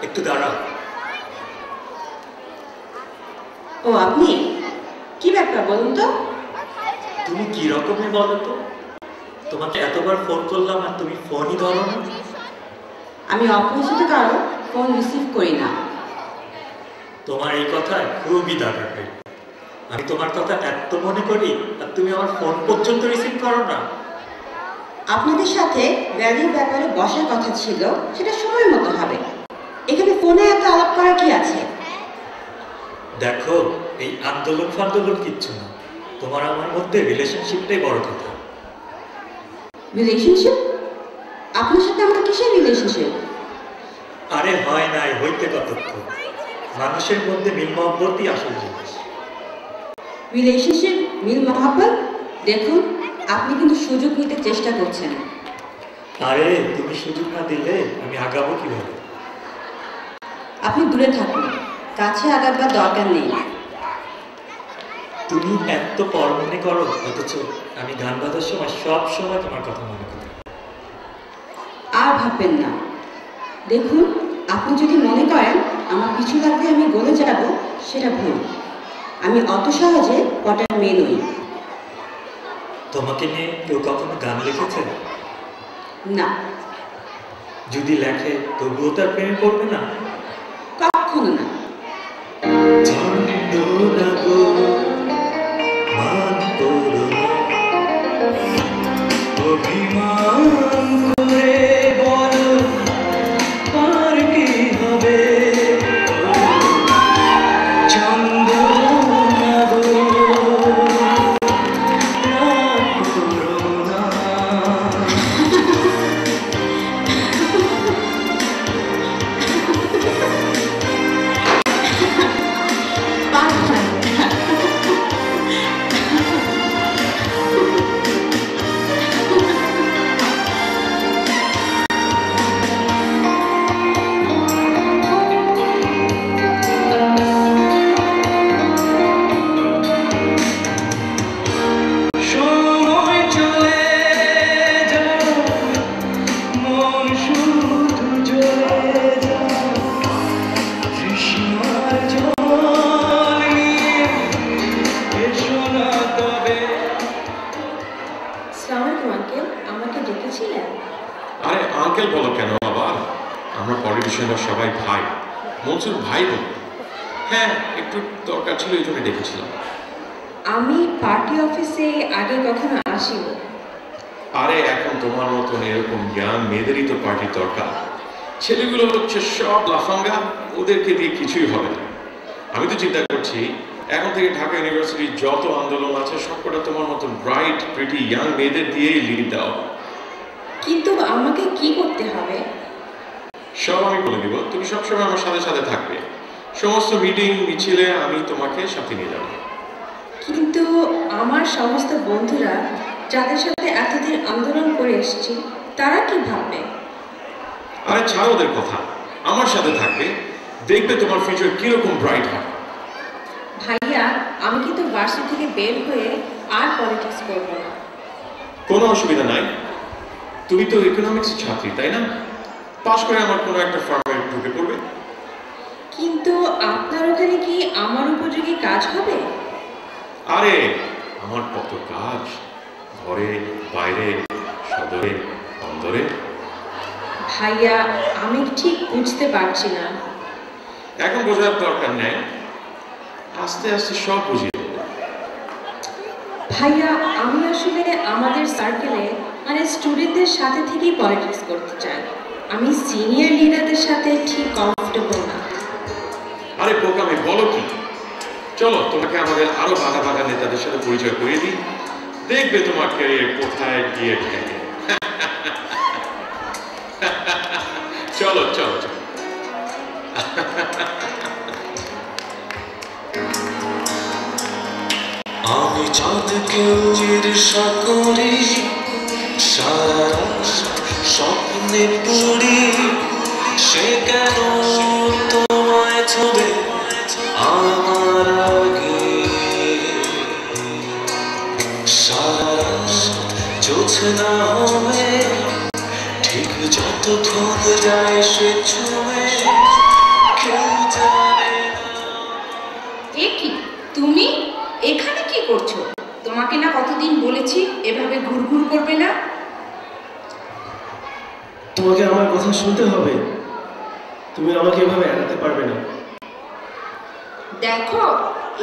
একটু দাঁড়াও। ও আপনি? কি ব্যাপার বলুন তো? তুমি কি রকমই বলো তো? তোমাকে এতবার ফোন করলাম আর তুমি ফোনই ধরো না। আমি অপরিচিত কারো ফোন রিসিভ করি না। তোমার এই কথায় খুবই দাঁড়া পাই। আমি তোমার কথা এত মনে করি আর তুমি আমার ফোন পর্যন্ত রিসিভ করো না। আপনাদের সাথে র্যালির ব্যাপারে বসার কথা ছিল, সেটা সময় মতো হবে। এখানে ফোনে এত আলাপ করার কি আছে? দেখো, এই আন্দোলন ফান্দোলন কিচ্ছু না, তোমার আমার মধ্যে রিলেশনশিপটাই বড় কথা। রিলেশনশিপ? আপনার সাথে আমার কিসের রিলেশনশিপ? আরে হয় নাই, হইতে কতক্ষণ। মানুষের মধ্যে মিল মহব্বতই আসল জিনিস। রিলেশনশিপ, মিল মহব্বত? দেখুন, আপনি কিন্তু সুযোগ নিতে চেষ্টা করছেন। আরে তুমি সুযোগ না দিলে আমি আগাবো কিভাবে? আপনি দূরে থাকুন, কাছে আগাবার দরকার নেই। তুমি এত পর মনে করো, অথচ আমি গান বাজার সময় সব সময় তোমার কথা মনে করি। আর ভাববেন না। দেখুন, আপনি যদি মনে করেন আমার পিছু লাগতে আমি গলে যাব, সেটা ভুল। আমি অত সহজে পটার মেয়ে নই। তোমাকে নিয়ে কেউ কখনো গান লিখেছে? না। যদি লেখে তবুও তার প্রেমে পড়বে না? কখনো না। সবাই ভাই, মনসুর ভাই বোন। হ্যাঁ, একটু দরকার ছিল, এই জন্য ডেকেছিলাম। আমি পার্টি অফিসে আগে কখনো আসিনি। আরে এখন তোমার মতন এরকম ইয়াং মেয়েদেরই তো পার্টির দরকার। ছেলেগুলো হচ্ছে সব লাফাঙ্গা, ওদেরকে দিয়ে কিছুই হবে না। আমি তো চিন্তা করছি এখন থেকে ঢাকা ইউনিভার্সিটির যত আন্দোলন আছে সবকটা তোমার মতন ব্রাইট প্রিটি ইয়াং মেয়েদের দিয়েই লিড দাও। কিন্তু আমাকে কি করতে হবে? সব আমি বলে দিব, তুমি সবসময় আমার সাথে সাথে থাকবে। সমস্ত মিটিং মিছিলে আমি তোমাকে সাথে নিয়ে যাব। কিন্তু আমার সমস্ত বন্ধুরা যাদের সাথে এতদিন আন্দোলন করে এসেছি তারা কি ভাববে? আরে ছাড়ো ওদের কথা, আমার সাথে থাকবে, দেখবে তোমার ফিউচার কিরকম ব্রাইট হয়। ভাইয়া, আমি কিন্তু ভার্সিটি থেকে বের হয়ে আর পলিটিক্স করবো না। কোনো অসুবিধা নাই, তুমি তো ইকোনমিক্স ছাত্রী তাই না? পাশ করে আমার কোনো একটা ফার্মে ঢুকে পড়বে। কিন্তু আপনার ওখানে কি আমার উপযোগী কাজ হবে? আরে আমার কত কাজ, ঘরে বাইরে, সদরে অন্দরে। ভাইয়া, আমি ঠিক বুঝতে পারছি না। এখন বোঝার দরকার নেই, আস্তে আস্তে সব বুঝিয়ে দেব। ভাইয়া, আমি আসলে আমাদের সার্কেলে মানে স্টুডেন্টদের সাথে থেকেই পলিটিক্স করতে চাই। আমি সিনিয়র লিডারদের সাথে ঠিক কমফোর্টেবল না। আরে বোকামি বলো কি? চলো তোমাকে আমাদের আরো বাঘা বাঘা নেতাদের সাথে পরিচয় করিয়ে দিই, দেখবে তোমার ক্যারিয়ার কোথায় গিয়ে ঠেকে। চলো চলো চলো। আমি চাঁদকে ঈর্ষা করি, সারা স্বপ্নে পড়ি, সে কেন তোমায় ছবে আমার আগে। সারা জোছনা হবে ঠিক যতক্ষণ যায় সে ছুঁয়ে, কেউ জানে না। এ কি, তুমি এখানে কি করছো? তোমাকে না কতদিন বলেছি এভাবে ঘুরঘুর করবে না। তোমাকে আমার কথা শুনতে হবে, তুমি আমাকে এভাবে এড়াতে পারবে না। দেখো,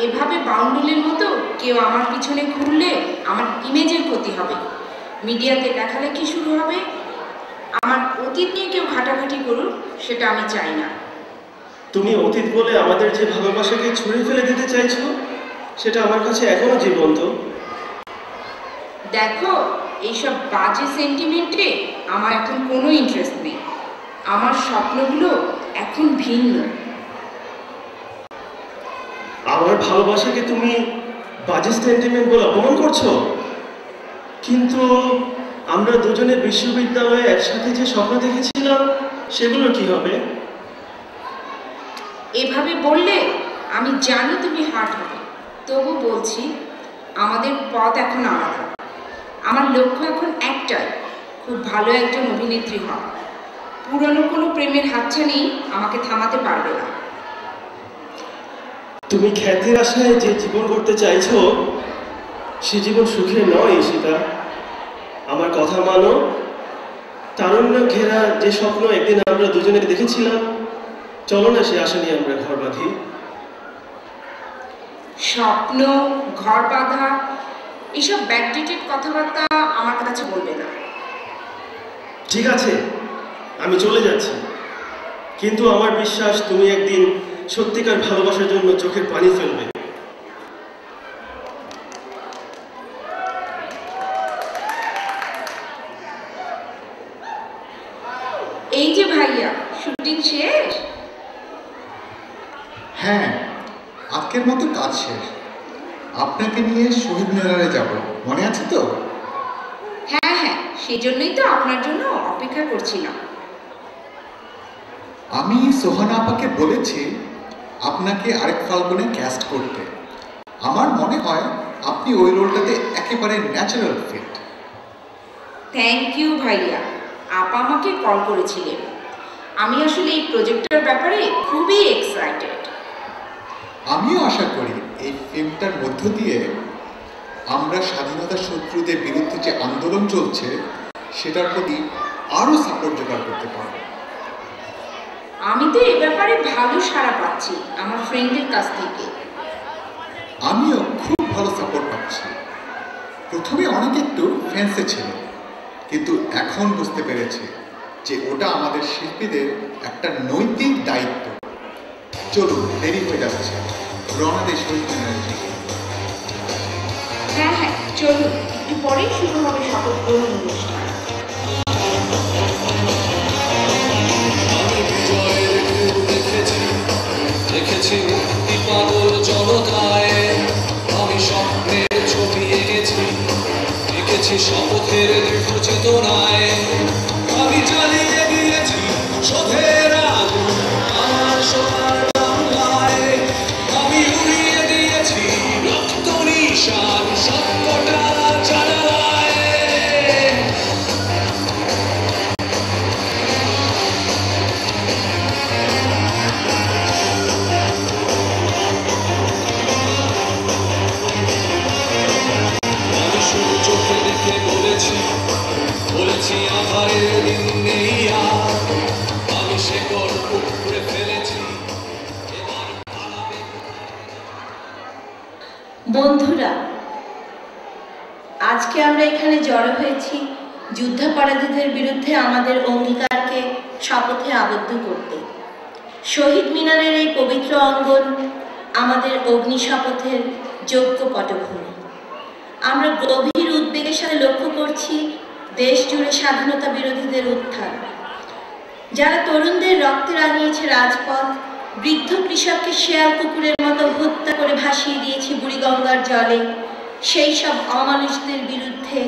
এভাবে বাউন্ডুলের মতো কেউ আমার পিছনে ঘুরলে আমার ইমেজের ক্ষতি হবে, মিডিয়াতে লেখালেখি শুরু হবে। আমার অতীত নিয়ে কেউ ঘাটাঘাটি করুক, সেটা আমি চাই না। তুমি অতীত বলে আমাদের যে ভালোবাসাকে ছুঁড়ে ফেলে দিতে চাইছো, সেটা আমার কাছে এখনো জীবন্ত। দেখো, এইসব বাজে সেন্টিমেন্টে আমার এখন কোনো ইন্টারেস্ট নেই। আমার স্বপ্নগুলো এখন ভিন্ন। আমার ভালোবাসাকে তুমি বাজে সেন্টিমেন্ট বলে অপমান করছো? কিন্তু আমরা দুজনে বিশ্ববিদ্যালয়ে একসাথে যে স্বপ্ন দেখেছিলাম, সেগুলো কি হবে? এভাবে বললে আমি জানি তুমি হার্ট হবে, তবু বলছি আমাদের পথ এখন আলাদা। আমার লক্ষ্য এখন একটাই, খুব ভালো একজন অভিনেত্রী হওয়া। পুরনো কোনো প্রেমের হাতছানি আমাকে থামাতে পারবে না। তুমি খ্যাতির আশায় যে জীবন করতে চাইছো, সে জীবন সুখে নয় সীতা। আমার কথা মানো, তারুণ্য ঘেরা যে স্বপ্ন একদিন আমরা দুজনে দেখেছিলাম, চলো না সে আশা নিয়ে আমরা ঘর বাঁধি। স্বপ্ন, ঘর বাঁধা, এসব ব্যাকডেটেড কথাবার্তা আমার কাছে বলবে না। ঠিক আছে, আমি চলে যাচ্ছি, কিন্তু আমার বিশ্বাস তুমি একদিন সত্যিকার ভালোবাসার জন্য চোখের পানি ফেলবে। এই যে ভাইয়া, শুটিং শেষ? হ্যাঁ, আজকের মতো কাজ শেষ। আপনাকে নিয়ে শহীদ মিনারে যাব, মনে আছে তো? হ্যাঁ হ্যাঁ, সেজন্যই তো আপনার জন্য অপেক্ষা করছিলাম। আমি সোহানা আপাকে বলেছি আপনাকে আরেক ফাল্গুনে ক্যাস্ট করতে। আমার মনে হয় আপনি ওই রোলটাতে একেবারে ন্যাচারাল ফিট। থ্যাংক ইউ ভাইয়া, আপা আমাকে কল করেছিলেন। আমি আসলে এই প্রজেক্টের ব্যাপারে খুবই এক্সাইটেড। আমিও আশা করি এই ফিল্মটার মধ্য দিয়ে আমরা স্বাধীনতা শত্রুদের বিরুদ্ধে যে আন্দোলন চলছে সেটার প্রতি আরও সাপোর্ট জোগাড় করতে পারব। আমি তো এ ব্যাপারে ভালো সাড়া পাচ্ছি আমার ফ্রেন্ডের কাছ থেকে। আমিও খুব ভালো সাপোর্ট পাচ্ছি। প্রথমে অনেক একটু ফেন্সে ছিল, কিন্তু এখন বুঝতে পেরেছি যে ওটা আমাদের শিল্পীদের একটা নৈতিক দায়িত্ব। চলুন, দেরি হয়ে যাচ্ছে, রওনা দেশ হয়ে। হ্যাঁ হ্যাঁ, চলুন, একটু পরেই শুরু হবে শপথ গ্রহণ অনুষ্ঠান। দেখেছি মুক্তি পাগল জনতায়, আমি স্বপ্নের ছবি এঁকেছি, এঁকেছি চেতনায় আমি জ্বালিয়ে দিয়েছি শোধের আগুন আমার সোনার বাংলায় আমি উড়িয়ে দিয়েছি রক্ত নিশান সবকটা জানালায় আমি শুধু চোখে দেখে বলেছি আধারের দিন নেই আর আমি শেকড় উপড়ে ফেলেছি এবার পালাবে। বন্ধুরা, আজকে আমরা এখানে জড়ো হয়েছি যুদ্ধাপরাধীদের বিরুদ্ধে আমাদের অঙ্গীকারকে শপথে আবদ্ধ করতে। শহীদ মিনারের এই পবিত্র অঙ্গন আমাদের অগ্নি শপথের যোগ্য পটভূমি। আমরা গভীর উদ্বেগের সাথে লক্ষ্য করছি দেশ জুড়ে স্বাধীনতা বিরোধীদের উত্থান, যারা তরুণদের রক্তে রাঙিয়েছে রাজপথ, বৃদ্ধ কৃষককে শেয়াল কুকুরের মতো হত্যা করে ভাসিয়ে দিয়েছে বুড়িগঙ্গার জলে। সেই সব অমানুষদের বিরুদ্ধে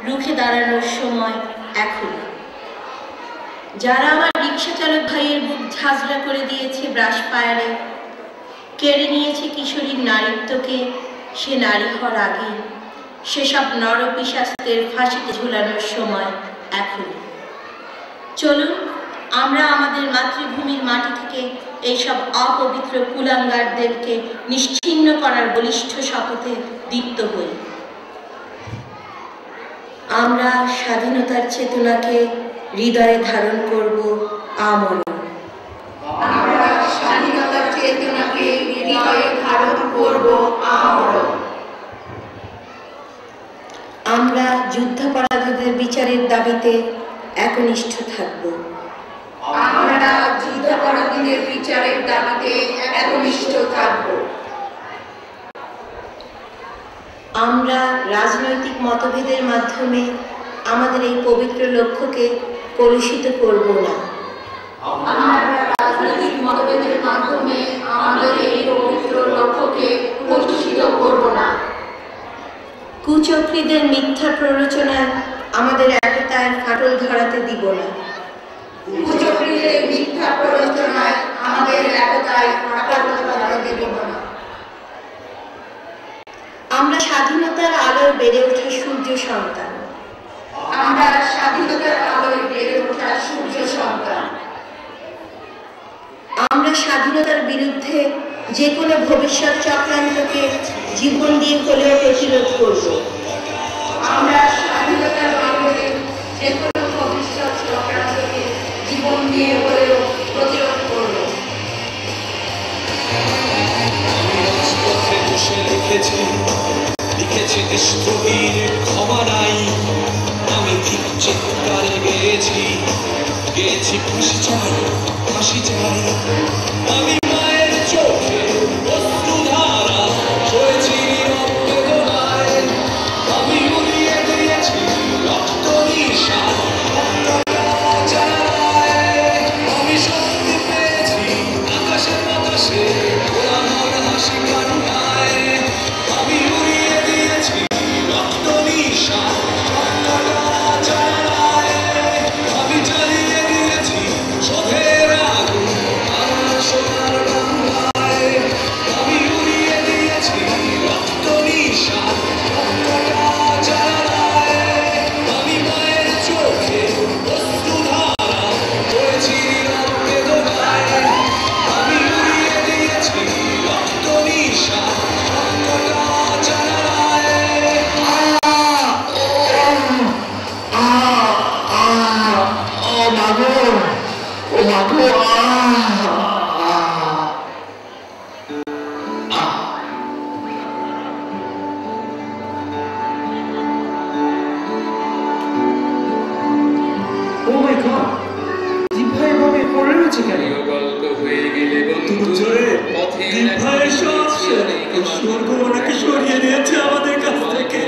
রুখে দাঁড়ানোর সময় এখন। যারা আমার রিক্সা চালক ভাইয়ের বুক ঝাঁঝরা করে দিয়েছে ব্রাশ ফায়ারে, কেড়ে নিয়েছে কিশোরীর নারীত্বকে সে নারী হওয়ার আগে, সেসব নরপিশাচদের ফাঁসিতে ঝুলানোর সময় এখন। চলুন আমরা আমাদের মাতৃভূমির মাটি থেকে এইসব অপবিত্র কুলাঙ্গারদেরকে নিশ্চিহ্ন করার বলিষ্ঠ শপথে দীপ্ত হই। আমরা স্বাধীনতার চেতনাকে হৃদয়ে ধারণ করব আমরণ। আমরা স্বাধীনতার চেতনাকে হৃদয়ে ধারণ করব আমরণ। আমরা যুদ্ধাপরাধীদের বিচারের দাবিতে একনিষ্ঠ থাকব। আমরা যুদ্ধাপরাধীদের বিচারের দাবিতে একনিষ্ঠ থাকব। আমরা রাজনৈতিক মতভেদের মাধ্যমে আমাদের এই পবিত্র লক্ষ্যকে কলুষিত করব না। আমরা রাজনৈতিক মতভেদের মাধ্যমে আমাদের এই পবিত্র লক্ষ্যকে কলুষিত করব না। কুচক্রীদের মিথ্যা প্ররোচনায় আমাদের একতায় ফাটল ধরাতে দিব না। কুচক্রীদের মিথ্যা প্ররোচনায় আমাদের একতায় ফাটল ধরাতে দিব না। আমরা স্বাধীনতার আলোয় বেড়ে ওঠা সূর্য সন্তান। আমরা স্বাধীনতার আলোয় বেড়ে ওঠা সূর্য সন্তান। আমরা স্বাধীনতার বিরুদ্ধে যে কোনো ভবিষ্যৎ চক্রান্তকে জীবন দিয়ে হলেও প্রতিরোধ করব। আমরা স্বাধীনতার আলোয় যে কোনো ভবিষ্যৎ চক্রান্তকে জীবন দিয়ে হলেও প্রতিরোধ করব। আমি রাজপথে বসে লিখেছি দেশদ্রোহীর ক্ষমা নাই। আমি ঠিক চিৎকারে গেয়েছি ফাঁসি চাই, ফাঁসি চাই। আমি মায়ের চোখে অশ্রুধারা সয়েছি নীরব বেদনায়। আমি উড়িয়ে দিয়েছি রক্ত নিশান জানালায়। আমি শক্তি পেয়েছি আকাশে বাতাসে ওড়ানোর হাসি কান্নায়। আমি উড়িয়ে দিয়েছি রক্ত নিশান জানালায়। আমি জ্বালিয়ে দিয়েছি শোধের আগুন আমার সোনার বাংলায়। আমি উড়িয়ে দিয়েছি রক্ত নিশান জানালায়। আমি মায়ের চোখে অশ্রুধারা হয়েছি নীরব বেদনায়। আমি উড়িয়ে দিয়েছি রক্ত নিশান জানালায়। ও মাই গড, জিভা এভাবে পড়ে রয়েছে কেন? গল্প হয়ে গেলে বন্ধু পথে স্বর্গমানাকে সরিয়ে দিয়েছে আমাদের কাছ থেকে।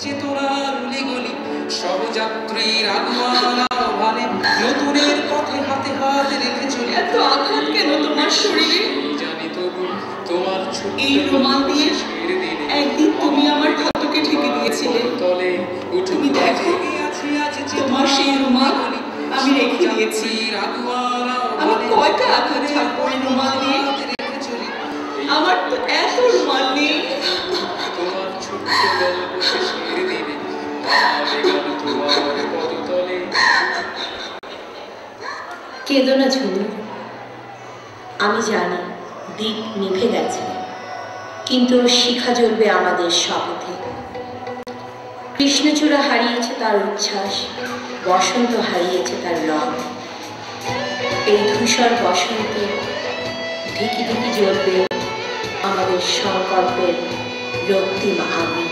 চেতনার উলিগলি সহযাত্রীর আগমন আহ্বানে নতুনের পথে হাতে হাত রেখে চলে। এত আঘাত কেন তোমার শরীরে? জানি তবু এই রুমাল দিয়ে একদিন তুমি আমার ক্ষতকে ঢেকে দিয়েছিলে। তুমি দেখো, তোমার সেই রুমাল আমি রেখে দিয়েছি। আমি কয়টা আঘাত থাকবো এই রুমাল দিয়ে? আমার তো এত রুমাল নেই। কেঁদো না ঝুমু, আমি জানি দীপ নিভে গেছে, কিন্তু শিখা জ্বলবে আমাদের শপথে। কৃষ্ণচূড়া হারিয়েছে তার উচ্ছ্বাস, বসন্ত হারিয়েছে তার রং। এই ধূসর বসন্তে ঢিকি ঢিকি জ্বলবে আমাদের সংকল্পের রক্তিম আগুন।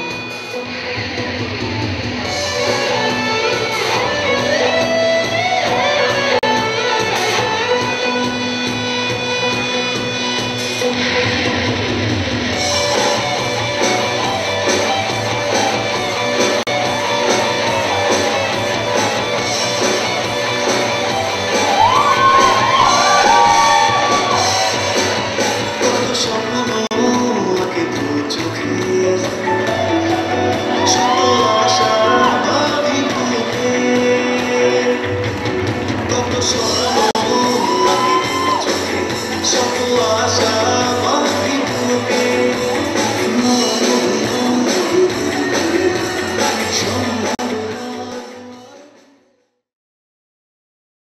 Show